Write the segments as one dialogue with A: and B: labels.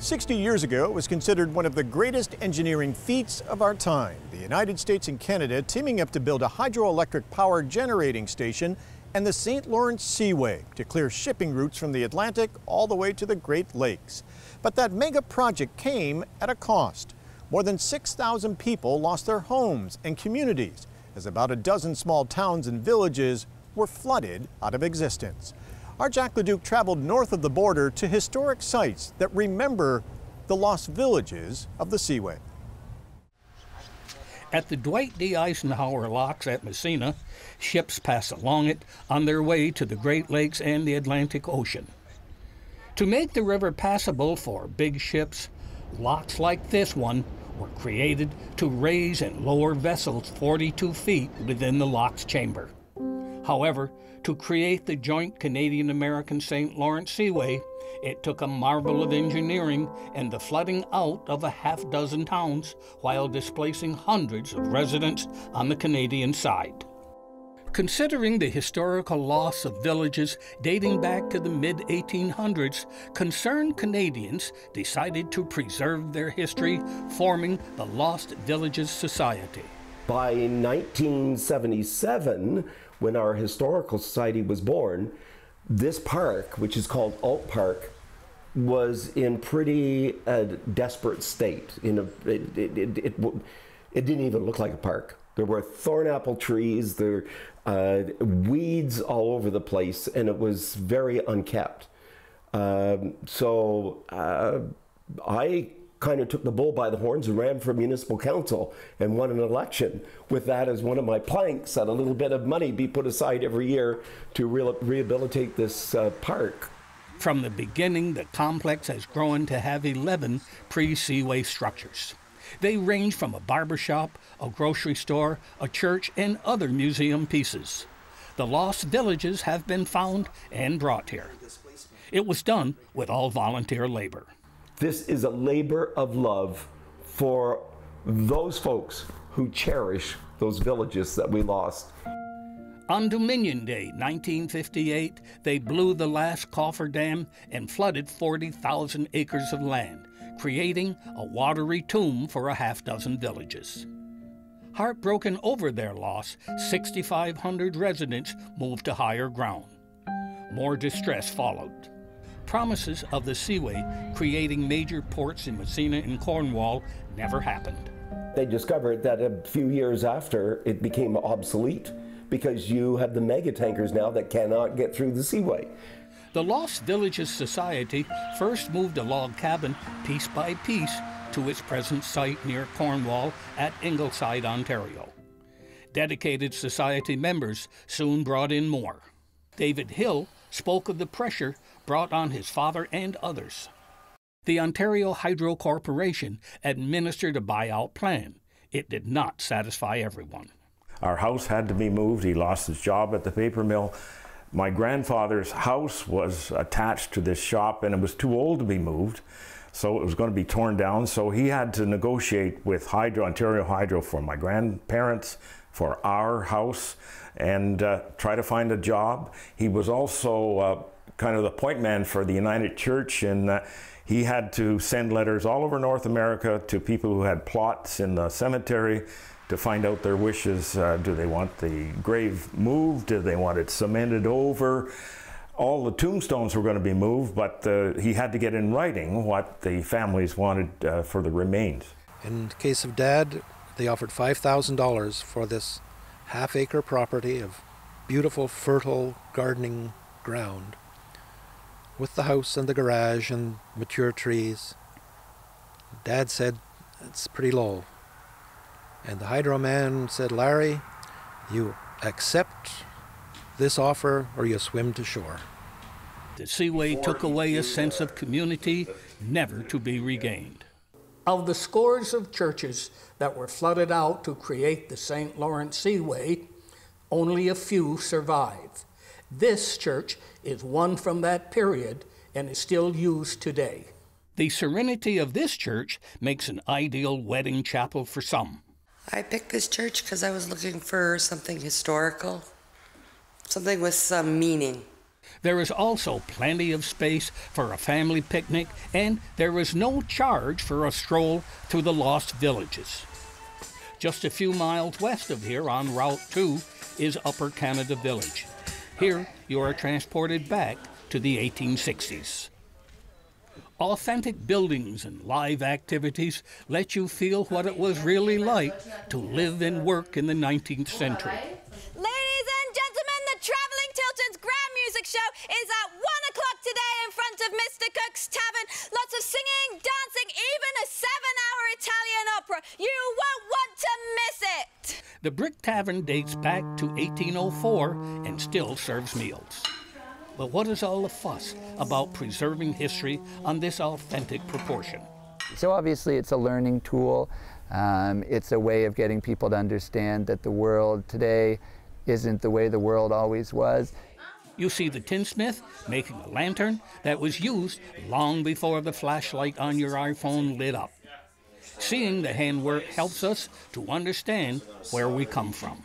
A: 60 years ago, it was considered one of the greatest engineering feats of our time. The United States and Canada teaming up to build a hydroelectric power generating station and the St. Lawrence Seaway to clear shipping routes from the Atlantic all the way to the Great Lakes. But that mega project came at a cost. More than 6,000 people lost their homes and communities as about a dozen small towns and villages were flooded out of existence. Our Jack LaDuke traveled north of the border to historic sites that remember the lost villages of the Seaway.
B: At the Dwight D. Eisenhower locks at Messina, ships pass along it on their way to the Great Lakes and the Atlantic Ocean. To make the river passable for big ships, locks like this one were created to raise and lower vessels 42 feet within the lock's chamber. However, to create the joint Canadian-American St. Lawrence Seaway, it took a marvel of engineering and the flooding out of a half-dozen towns while displacing hundreds of residents on the Canadian side. Considering the historical loss of villages dating back to the mid-1800s, concerned Canadians decided to preserve their history, forming the Lost Villages Society.
C: By 1977, when our Historical Society was born, this park, which is called Alt Park, was in pretty desperate state. It didn't even look like a park. There were thornapple trees, there weeds all over the place, and it was very unkept. So I kind of took the bull by the horns and ran for municipal council and won an election with that as one of my planks, that a little bit of money be put aside every year to rehabilitate this park.
B: From the beginning, the complex has grown to have 11 pre-Seaway structures. They range from a barber shop, a grocery store, a church, and other museum pieces. The lost villages have been found and brought here. It was done with all volunteer labor.
C: This is a labor of love for those folks who cherish those villages that we lost.
B: On Dominion Day, 1958, they blew the last cofferdam and flooded 40,000 acres of land, creating a watery tomb for a half-dozen villages. Heartbroken over their loss, 6,500 residents moved to higher ground. More distress followed. Promises of the Seaway creating major ports in Messina and Cornwall never happened.
C: They discovered that a few years after, it became obsolete because you have the mega tankers now that cannot get through the Seaway.
B: The Lost Villages Society first moved a log cabin piece by piece to its present site near Cornwall at Ingleside, Ontario. Dedicated society members soon brought in more. David Hill spoke of the pressure brought on his father and others. The Ontario Hydro Corporation administered a buyout plan. It did not satisfy everyone.
D: Our house had to be moved. He lost his job at the paper mill. My grandfather's house was attached to this shop and it was too old to be moved, so it was going to be torn down. So he had to negotiate with Ontario Hydro for my grandparents, for our house, and try to find a job. He was also kind of the point man for the United Church, and he had to send letters all over North America to people who had plots in the cemetery to find out their wishes. Do they want the grave moved? Do they want it cemented over? All the tombstones were going to be moved, but he had to get in writing what the families wanted for the remains.
E: In the case of Dad, they offered $5,000 for this half-acre property of beautiful, fertile gardening ground with the house and the garage and mature trees. Dad said, it's pretty low. And the hydro man said, Larry, you accept this offer or you swim to shore.
B: The Seaway took away a sense of community never to be regained. Of the scores of churches that were flooded out to create the St. Lawrence Seaway, only a few survive. This church is one from that period and is still used today. The serenity of this church makes an ideal wedding chapel for some.
F: I picked this church because I was looking for something historical, something with some meaning.
B: There is also plenty of space for a family picnic, and there is no charge for a stroll through the lost villages. Just a few miles west of here on Route 2 is Upper Canada Village. Here you are transported back to the 1860s. Authentic buildings and live activities let you feel what it was really like to live and work in the 19th century.
F: Ladies and gentlemen, the Travelling Tilton's Grand Music Show is at 1 o'clock today in front of Mr. Cook's Tavern. Lots of singing, dancing, even a 7-hour Italian opera. You won't want to miss it.
B: The Brick Tavern dates back to 1804 and still serves meals. But what is all the fuss about preserving history on this authentic proportion?
G: So obviously it's a learning tool. It's a way of getting people to understand that the world today isn't the way the world always was.
B: You see the tinsmith making a lantern that was used long before the flashlight on your iPhone lit up. Seeing the handwork helps us to understand where we come from.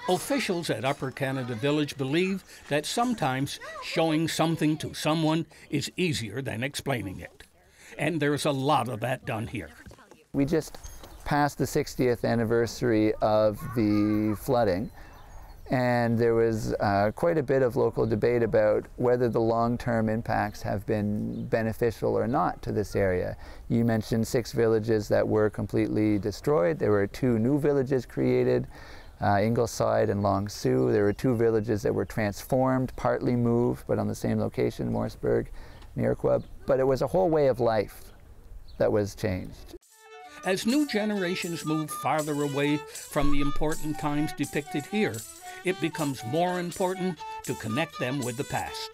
B: Officials at Upper Canada Village believe that sometimes showing something to someone is easier than explaining it. And there's a lot of that done here.
G: We just passed the 60th anniversary of the flooding, and there was quite a bit of local debate about whether the long-term impacts have been beneficial or not to this area. You mentioned 6 villages that were completely destroyed. There were 2 new villages created, Ingleside and Long Sault. There were 2 villages that were transformed, partly moved, but on the same location, Morrisburg, Iroquois. But it was a whole way of life that was changed.
B: As new generations move farther away from the important times depicted here, it becomes more important to connect them with the past.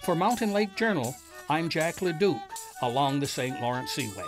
B: For Mountain Lake Journal, I'm Jack LaDuke along the St. Lawrence Seaway.